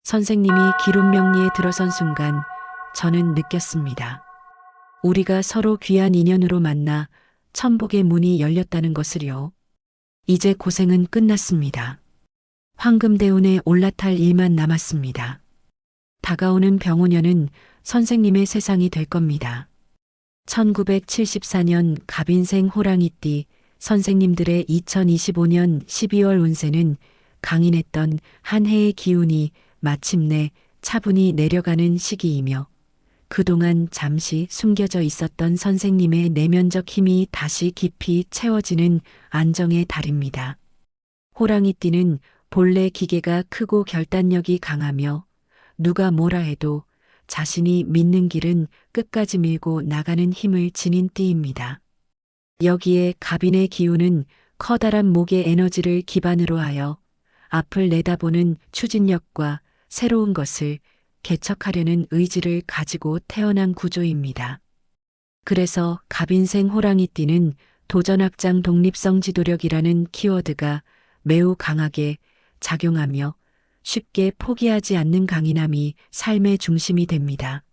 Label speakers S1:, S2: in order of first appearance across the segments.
S1: 선생님이 기룸명리에 들어선 순간 저는 느꼈습니다. 우리가 서로 귀한 인연으로 만나 천복의 문이 열렸다는 것을요. 이제 고생은 끝났습니다. 황금대운에 올라탈 일만 남았습니다. 다가오는 병오년은 선생님의 세상이 될 겁니다. 1974년 갑인생 호랑이띠 선생님들의 2025년 12월 운세는 강인했던 한 해의 기운이 마침내 차분히 내려가는 시기이며 그동안 잠시 숨겨져 있었던 선생님의 내면적 힘이 다시 깊이 채워지는 안정의 달입니다. 호랑이띠는 본래 기계가 크고 결단력이 강하며 누가 뭐라 해도 자신이 믿는 길은 끝까지 밀고 나가는 힘을 지닌 띠입니다. 여기에 갑인의 기운은 커다란 목의 에너지를 기반으로 하여 앞을 내다보는 추진력과 새로운 것을 개척하려는 의지를 가지고 태어난 구조입니다. 그래서 갑인생 호랑이띠는 도전확장 독립성 지도력이라는 키워드가 매우 강하게 작용하며 쉽게 포기하지 않는 강인함이 삶의 중심이 됩니다.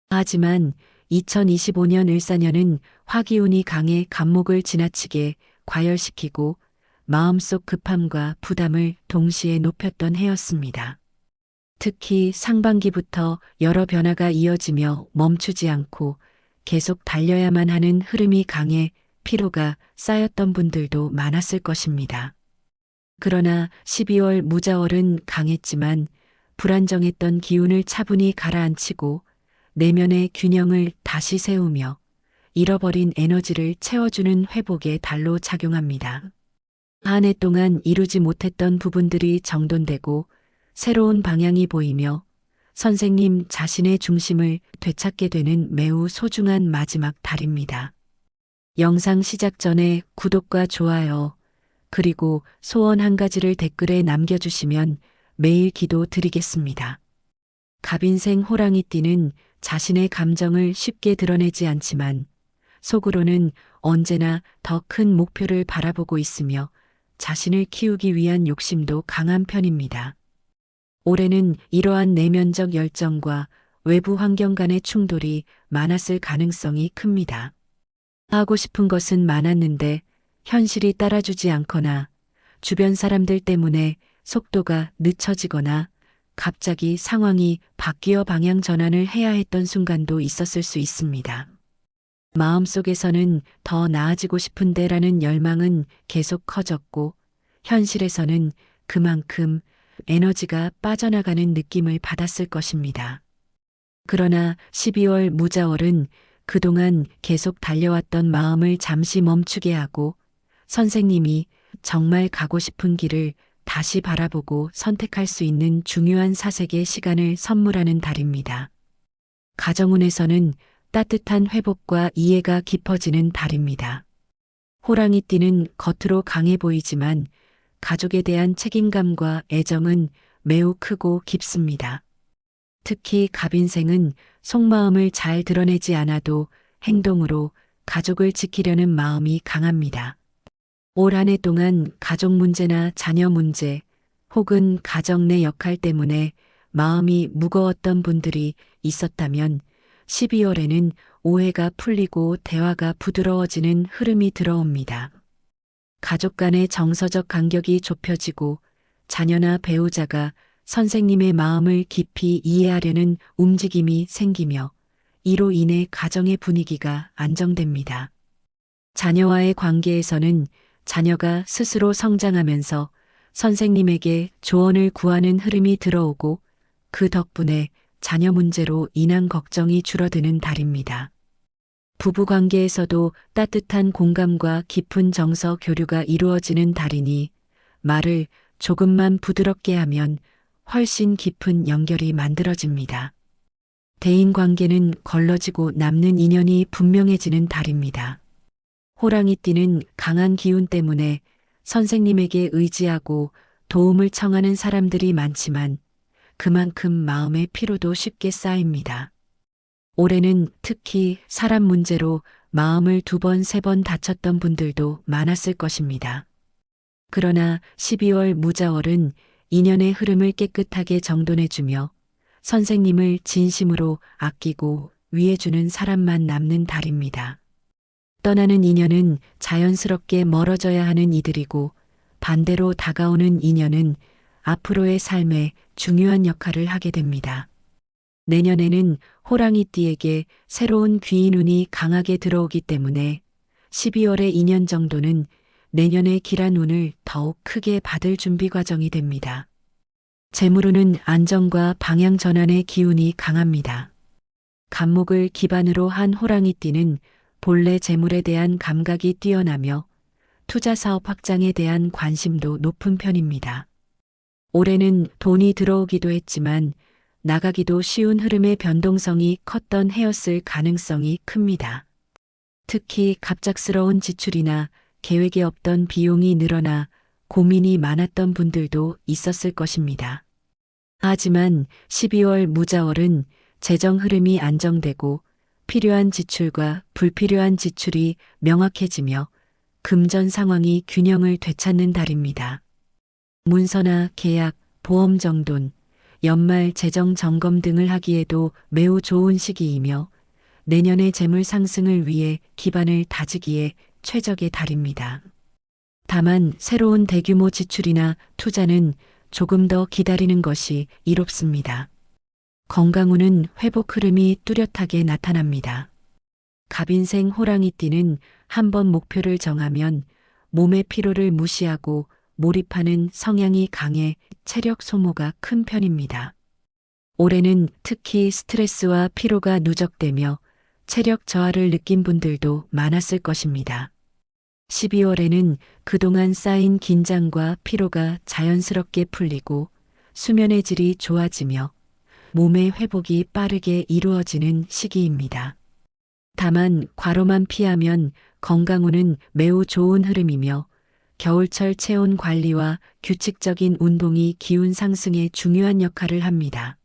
S1: 하지만 2025년 을사년은 화기운이 강해 간목을 지나치게 과열시키고 마음속 급함과 부담을 동시에 높였던 해였습니다. 특히 상반기부터 여러 변화가 이어지며 멈추지 않고 계속 달려야만 하는 흐름이 강해 피로가 쌓였던 분들도 많았을 것입니다. 그러나 12월 무자월은 강했지만 불안정했던 기운을 차분히 가라앉히고 내면의 균형을 다시 세우며 잃어버린 에너지를 채워주는 회복의 달로 작용합니다. 한 해 동안 이루지 못했던 부분들이 정돈되고 새로운 방향이 보이며 선생님 자신의 중심을 되찾게 되는 매우 소중한 마지막 달입니다. 영상 시작 전에 구독과 좋아요 그리고 소원 한 가지를 댓글에 남겨주시면 매일 기도 드리겠습니다. 갑인생 호랑이띠는 자신의 감정을 쉽게 드러내지 않지만 속으로는 언제나 더 큰 목표를 바라보고 있으며 자신을 키우기 위한 욕심도 강한 편입니다. 올해는 이러한 내면적 열정과 외부 환경 간의 충돌이 많았을 가능성이 큽니다. 하고 싶은 것은 많았는데 현실이 따라주지 않거나 주변 사람들 때문에 속도가 늦춰지거나 갑자기 상황이 바뀌어 방향 전환을 해야 했던 순간도 있었을 수 있습니다. 마음속에서는 더 나아지고 싶은데라는 열망은 계속 커졌고 현실에서는 그만큼 에너지가 빠져나가는 느낌을 받았을 것입니다. 그러나 12월 무자월은 그동안 계속 달려왔던 마음을 잠시 멈추게 하고 선생님이 정말 가고 싶은 길을 다시 바라보고 선택할 수 있는 중요한 사색의 시간을 선물하는 달입니다. 가정운에서는 따뜻한 회복과 이해가 깊어지는 달입니다. 호랑이띠는 겉으로 강해 보이지만 가족에 대한 책임감과 애정은 매우 크고 깊습니다. 특히 갑인생은 속마음을 잘 드러내지 않아도 행동으로 가족을 지키려는 마음이 강합니다. 올 한 해 동안 가족 문제나 자녀 문제 혹은 가정 내 역할 때문에 마음이 무거웠던 분들이 있었다면 12월에는 오해가 풀리고 대화가 부드러워지는 흐름이 들어옵니다. 가족 간의 정서적 간격이 좁혀지고 자녀나 배우자가 선생님의 마음을 깊이 이해하려는 움직임이 생기며 이로 인해 가정의 분위기가 안정됩니다. 자녀와의 관계에서는 자녀가 스스로 성장하면서 선생님에게 조언을 구하는 흐름이 들어오고 그 덕분에 자녀 문제로 인한 걱정이 줄어드는 달입니다. 부부관계에서도 따뜻한 공감과 깊은 정서 교류가 이루어지는 달이니 말을 조금만 부드럽게 하면 훨씬 깊은 연결이 만들어집니다. 대인관계는 걸러지고 남는 인연이 분명해지는 달입니다. 호랑이띠는 강한 기운 때문에 선생님에게 의지하고 도움을 청하는 사람들이 많지만 그만큼 마음의 피로도 쉽게 쌓입니다. 올해는 특히 사람 문제로 마음을 2번, 3번 다쳤던 분들도 많았을 것입니다. 그러나 12월 무자월은 인연의 흐름을 깨끗하게 정돈해주며 선생님을 진심으로 아끼고 위해주는 사람만 남는 달입니다. 떠나는 인연은 자연스럽게 멀어져야 하는 이들이고 반대로 다가오는 인연은 앞으로의 삶에 중요한 역할을 하게 됩니다. 내년에는 호랑이띠에게 새로운 귀인운이 강하게 들어오기 때문에 12월의 2년 정도는 내년의 길한 운을 더욱 크게 받을 준비 과정이 됩니다. 재물운은 안정과 방향 전환의 기운이 강합니다. 간목을 기반으로 한 호랑이띠는 본래 재물에 대한 감각이 뛰어나며 투자 사업 확장에 대한 관심도 높은 편입니다. 올해는 돈이 들어오기도 했지만 나가기도 쉬운 흐름의 변동성이 컸던 해였을 가능성이 큽니다. 특히 갑작스러운 지출이나 계획에 없던 비용이 늘어나 고민이 많았던 분들도 있었을 것입니다. 하지만 12월 무자월은 재정 흐름이 안정되고 필요한 지출과 불필요한 지출이 명확해지며 금전 상황이 균형을 되찾는 달입니다. 문서나 계약, 보험 정돈, 연말 재정 점검 등을 하기에도 매우 좋은 시기이며 내년의 재물 상승을 위해 기반을 다지기에 최적의 달입니다. 다만 새로운 대규모 지출이나 투자는 조금 더 기다리는 것이 이롭습니다. 건강운은 회복 흐름이 뚜렷하게 나타납니다. 갑인생 호랑이띠는 한번 목표를 정하면 몸의 피로를 무시하고 몰입하는 성향이 강해 체력 소모가 큰 편입니다. 올해는 특히 스트레스와 피로가 누적되며 체력 저하를 느낀 분들도 많았을 것입니다. 12월에는 그동안 쌓인 긴장과 피로가 자연스럽게 풀리고 수면의 질이 좋아지며 몸의 회복이 빠르게 이루어지는 시기입니다. 다만 과로만 피하면 건강운은 매우 좋은 흐름이며 겨울철 체온 관리와 규칙적인 운동이 기운 상승에 중요한 역할을 합니다.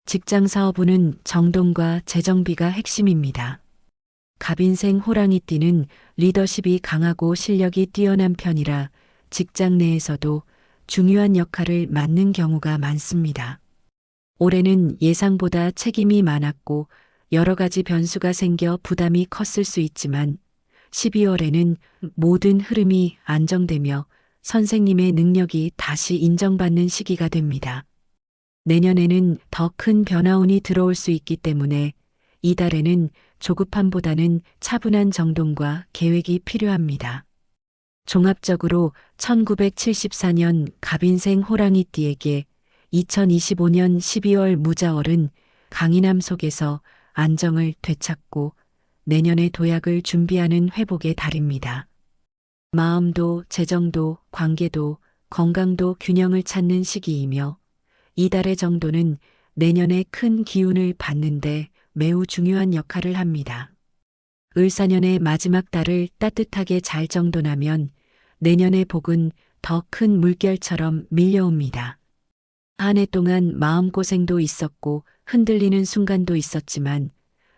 S1: 직장 사업운은 정돈과 재정비가 핵심입니다. 갑인생 호랑이띠는 리더십이 강하고 실력이 뛰어난 편이라 직장 내에서도 중요한 역할을 맡는 경우가 많습니다. 올해는 예상보다 책임이 많았고 여러 가지 변수가 생겨 부담이 컸을 수 있지만 12월에는 모든 흐름이 안정되며 선생님의 능력이 다시 인정받는 시기가 됩니다. 내년에는 더 큰 변화운이 들어올 수 있기 때문에 이달에는 조급함보다는 차분한 정돈과 계획이 필요합니다. 종합적으로 1974년 갑인생 호랑이띠에게 2025년 12월 무자월은 강인함 속에서 안정을 되찾고 내년의 도약을 준비하는 회복의 달입니다. 마음도 재정도 관계도 건강도 균형을 찾는 시기이며 이달의 정도는 내년의 큰 기운을 받는데 매우 중요한 역할을 합니다. 을사년의 마지막 달을 따뜻하게 잘 정돈하면 내년의 복은 더 큰 물결처럼 밀려옵니다. 한 해 동안 마음고생도 있었고 흔들리는 순간도 있었지만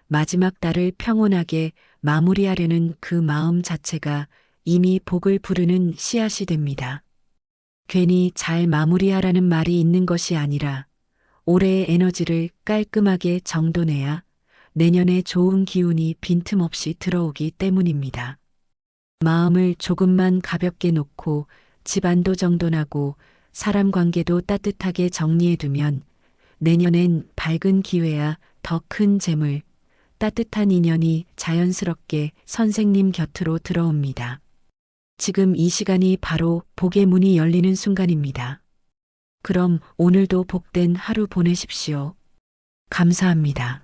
S1: 마지막 달을 평온하게 마무리하려는 그 마음 자체가 이미 복을 부르는 씨앗이 됩니다. 괜히 잘 마무리하라는 말이 있는 것이 아니라 올해의 에너지를 깔끔하게 정돈해야 내년에 좋은 기운이 빈틈없이 들어오기 때문입니다. 마음을 조금만 가볍게 놓고 집안도 정돈하고 사람 관계도 따뜻하게 정리해두면 내년엔 밝은 기회야 더 큰 재물, 따뜻한 인연이 자연스럽게 선생님 곁으로 들어옵니다. 지금 이 시간이 바로 복의 문이 열리는 순간입니다. 그럼 오늘도 복된 하루 보내십시오. 감사합니다.